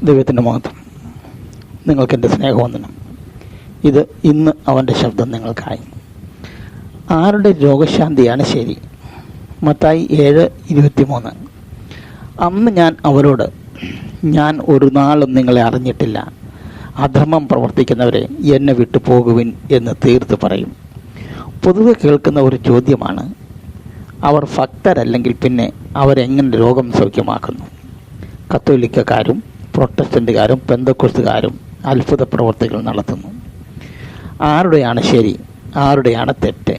ദൈവത്തിൻ്റെ മഹത്വം. നിങ്ങൾക്കെൻ്റെ സ്നേഹവന്ദനം. ഇത് ഇന്ന് അവൻ്റെ ശബ്ദം നിങ്ങൾക്കായി. ആരുടെ രോഗശാന്തിയാണ് ശരി? മത്തായി 7:23. അന്ന് ഞാൻ അവരോട്, ഞാൻ ഒരു നാളും നിങ്ങളെ അറിഞ്ഞിട്ടില്ല, അധർമ്മം പ്രവർത്തിക്കുന്നവരെ എന്നെ വിട്ടു പോകുവിൻ എന്ന് തീർത്ത് പറയും. പൊതുവെ കേൾക്കുന്ന ഒരു ചോദ്യമാണ്, അവർ ഭക്തരല്ലെങ്കിൽ പിന്നെ അവരെങ്ങനെ രോഗം സൗഖ്യമാക്കുന്നു? കത്തോലിക്കക്കാരും പ്രൊട്ടസ്റ്റന്റുകാരും പെന്തക്കോസ്തുകാരും അത്ഭുത പ്രവർത്തികൾ നടത്തുന്നു. ആരുടെയാണ് ശരി, ആരുടെയാണ് തെറ്റ്?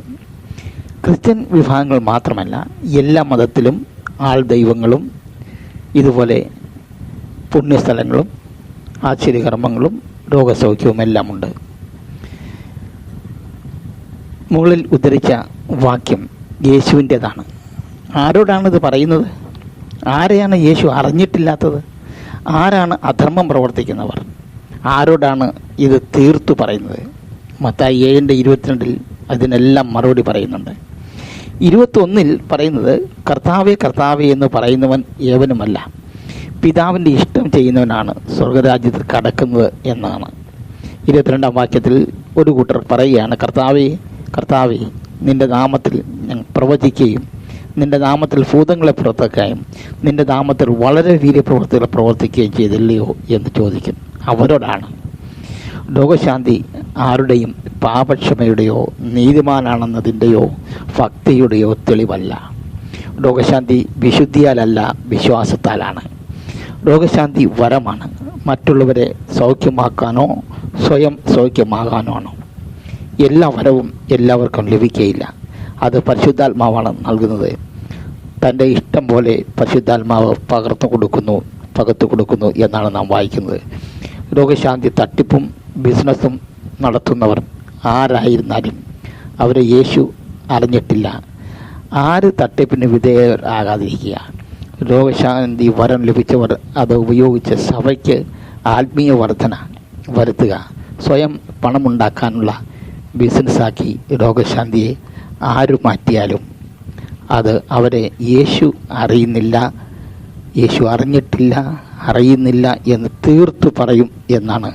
ക്രിസ്ത്യൻ വിഭാഗങ്ങൾ മാത്രമല്ല, എല്ലാ മതത്തിലും ആൾ ദൈവങ്ങളും ഇതുപോലെ പുണ്യസ്ഥലങ്ങളും ആശ്ചര്യകർമ്മങ്ങളും രോഗസൗഖ്യവും എല്ലാം ഉണ്ട്. മുകളിൽ ഉദ്ധരിച്ച വാക്യം യേശുവിൻ്റെതാണ്. ആരോടാണിത് പറയുന്നത്? ആരെയാണ് യേശു അറിഞ്ഞിട്ടില്ലാത്തത്? ആരാണ് അധർമ്മം പ്രവർത്തിക്കുന്നവർ? ആരോടാണ് ഇത് തീർത്തു പറയുന്നത്? മത്തായി 7:22 അതിനെല്ലാം മറുപടി പറയുന്നുണ്ട്. 21 പറയുന്നത്, കർത്താവേ കർത്താവേ എന്ന് പറയുന്നവൻ ഏവനുമല്ല, പിതാവിൻ്റെ ഇഷ്ടം ചെയ്യുന്നവനാണ് സ്വർഗരാജ്യത്തിൽ കടക്കുന്നത് എന്നാണ്. 22 വാക്യത്തിൽ ഒരു കൂട്ടർ പറയുകയാണ്, കർത്താവേ കർത്താവേ, നിൻ്റെ നാമത്തിൽ ഞങ്ങൾ പ്രവചിക്കുകയും നിൻ്റെ നാമത്തിൽ ഭൂതങ്ങളെ പുറത്തേക്കായും നിൻ്റെ നാമത്തിൽ വളരെ വീര്യപ്രവർത്തികൾ പ്രവർത്തിക്കുകയും ചെയ്തില്ലയോ എന്ന് ചോദിക്കും. അവരോടാണ്. രോഗശാന്തി ആരുടെയും പാപക്ഷമയുടെയോ നീതിമാനാണെന്നതിൻ്റെയോ ഭക്തിയുടെയോ തെളിവല്ല. രോഗശാന്തി വിശുദ്ധിയാലല്ല, വിശ്വാസത്താലാണ്. രോഗശാന്തി വരമാണ്. മറ്റുള്ളവരെ സൗഖ്യമാക്കാനോ സ്വയം സൗഖ്യമാകാനോ ആണോ? എല്ലാ വരവും എല്ലാവർക്കും ലഭിക്കുകയില്ല. അത് പരിശുദ്ധാത്മാവാണ് നൽകുന്നത്. തൻ്റെ ഇഷ്ടം പോലെ പരിശുദ്ധാത്മാവ് പകർത്തു കൊടുക്കുന്നു എന്നാണ് നാം വായിക്കുന്നത്. രോഗശാന്തി തട്ടിപ്പും ബിസിനസ്സും നടത്തുന്നവർ ആരായിരുന്നാലും അവരെ യേശു അറിഞ്ഞിട്ടില്ല. ആര് തട്ടിപ്പിന് വിധേയരാകാതിരിക്കുക. രോഗശാന്തി വരം ലഭിച്ചവർ അത് ഉപയോഗിച്ച് സഭയ്ക്ക് ആത്മീയ വർധന വരുത്തുക. സ്വയം പണമുണ്ടാക്കാനുള്ള ബിസിനസ്സാക്കി രോഗശാന്തിയെ ആര് മാറ്റിയാലും അത് അവരെ യേശു അറിയുന്നില്ല, യേശു അറിയുന്നില്ല എന്ന് തീർത്തു പറയും എന്നാണ്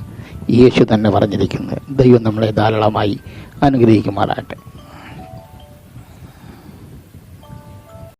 യേശു തന്നെ പറഞ്ഞിരിക്കുന്നത്. ദൈവം നമ്മളെ ധാരാളമായി അനുഗ്രഹിക്കുമാറാകട്ടെ.